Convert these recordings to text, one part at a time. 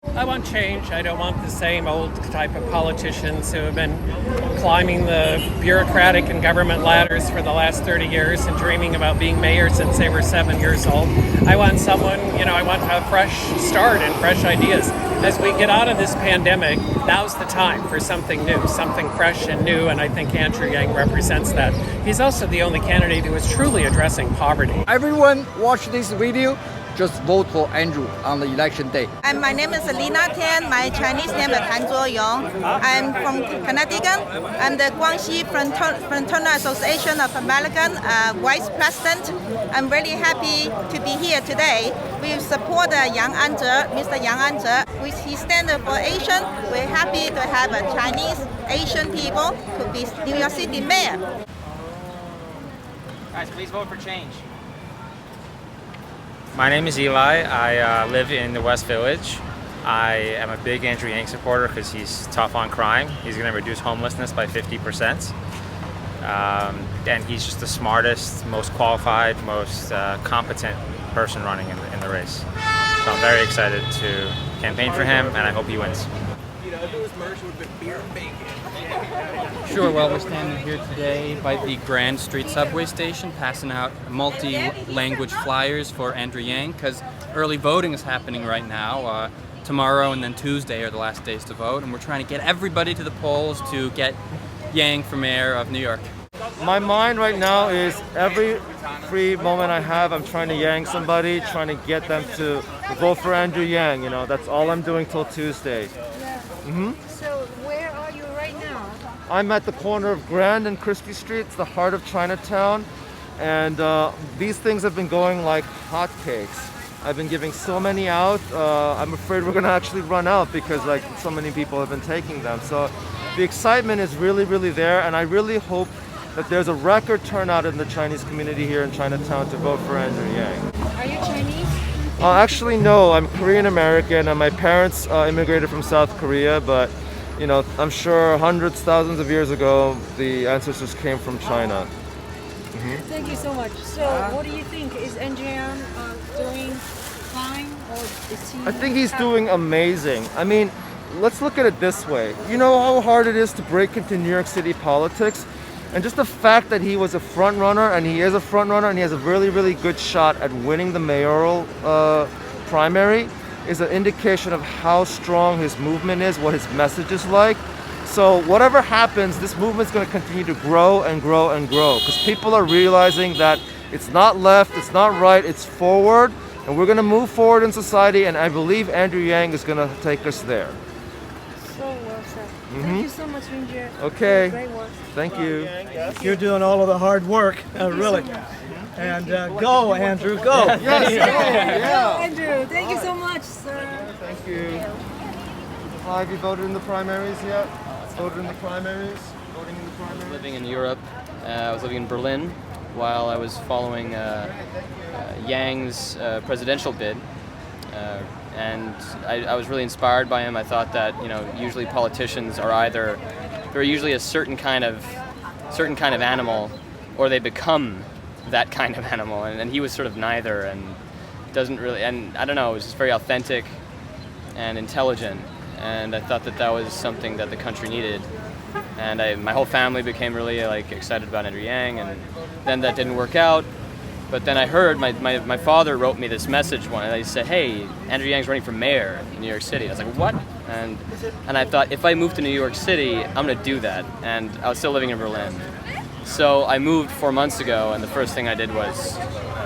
I want change. I don't want the same old type of politicians who have been climbing the bureaucratic and government ladders for the last 30 years and dreaming about being mayor since they were 7 years old. I want someone, I want a fresh start and fresh ideas. As we get out of this pandemic, now's the time for something new, something fresh and new, and I think Andrew Yang represents that. He's also the only candidate who is truly addressing poverty. Everyone watch this video. Just vote for Andrew on the election day. My name is Lina Tian. My Chinese name is Han Zhuoyong. I'm from Connecticut. I'm the Guangxi Fraternal Association of American Vice President. I'm really happy to be here today. We support Yang Anzhe, Mr. Yang Anzhe. He stands for Asian. We're happy to have a Chinese Asian people to be New York City mayor. Guys, please vote for change. My name is Eli. I live in the West Village. I am a big Andrew Yang supporter because he's tough on crime. He's going to reduce homelessness by 50%. And he's just the smartest, most qualified, most competent person running in the race. So I'm very excited to campaign for him, and I hope he wins. If it was merged, it would have been beer and bacon. Sure, well, we're standing here today by the Grand Street subway station passing out multi-language flyers for Andrew Yang because early voting is happening right now. Tomorrow and then Tuesday are the last days to vote, and we're trying to get everybody to the polls to get Yang for mayor of New York. My mind right now is every free moment I have, I'm trying to yang somebody, trying to get them to vote for Andrew Yang. That's all I'm doing till Tuesday. Yeah. So where are you right now? I'm at the corner of Grand and Christie Street. It's the heart of Chinatown. And these things have been going like hotcakes. I've been giving so many out. I'm afraid we're going to actually run out because so many people have been taking them. So the excitement is really, really there. And I really hope that there's a record turnout in the Chinese community here in Chinatown to vote for Andrew Yang. Are you Chinese? Actually, no. I'm Korean American, and my parents immigrated from South Korea. But I'm sure hundreds, thousands of years ago, the ancestors came from China. Thank you so much. So, what do you think? Is Andrew Yang doing fine, or is he? I think he's doing amazing. I mean, let's look at it this way. You know how hard it is to break into New York City politics? And just the fact that he was a front runner, and he is a front runner, and he has a really, really good shot at winning the mayoral primary, is an indication of how strong his movement is, what his message is like. So whatever happens, this movement's going to continue to grow and grow and grow because people are realizing that it's not left, it's not right, it's forward, and we're going to move forward in society, and I believe Andrew Yang is going to take us there. So well said. Thank you so much, Ranger. Okay. Great work. Thank you. You're doing all of the hard work, really. And go, Andrew, go. Yes, Yeah. Andrew, thank you so much, sir. Thank you. Have you voted in the primaries yet? Voted in the primaries? Voting in the primaries? Living in Europe, I was living in Berlin while I was following Yang's presidential bid. And I was really inspired by him. I thought that usually politicians are they're usually a certain kind of animal, or they become that kind of animal, and he was sort of neither, and doesn't really, and I don't know, it was just very authentic and intelligent, and I thought that was something that the country needed. And my whole family became really excited about Andrew Yang, and then that didn't work out. But then I heard my father wrote me this message one, and he said, "Hey, Andrew Yang's running for mayor in New York City." I was like, "What?" And I thought, if I move to New York City, I'm gonna do that. And I was still living in Berlin, so I moved 4 months ago, and the first thing I did was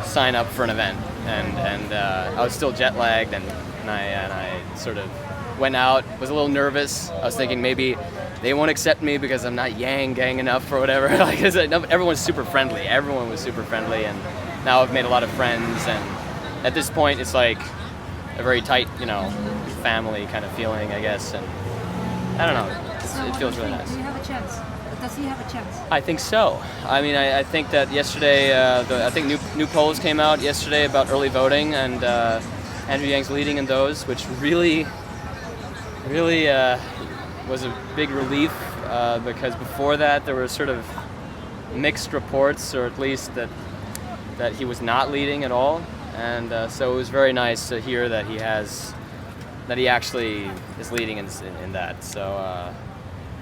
sign up for an event. And I was still jet lagged, and I sort of went out, was a little nervous. I was thinking maybe they won't accept me because I'm not Yang gang enough or whatever. Everyone's super friendly. Everyone was super friendly, and now I've made a lot of friends, and at this point it's like a very tight, family kind of feeling, I guess, and I don't know, it feels really nice. Do you have a chance? Does he have a chance? I think so. I mean, I think that yesterday, I think new polls came out yesterday about early voting, and Andrew Yang's leading in those, which really was a big relief, because before that there were sort of mixed reports, or at least that he was not leading at all, and so it was very nice to hear that he has that he actually is leading in that. So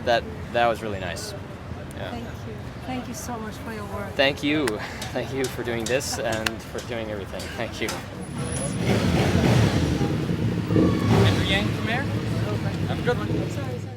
that was really nice. Yeah. Thank you. Thank you so much for your work. Thank you for doing this and for doing everything. Thank you. Andrew Yang for mayor. Have a good one. Sorry.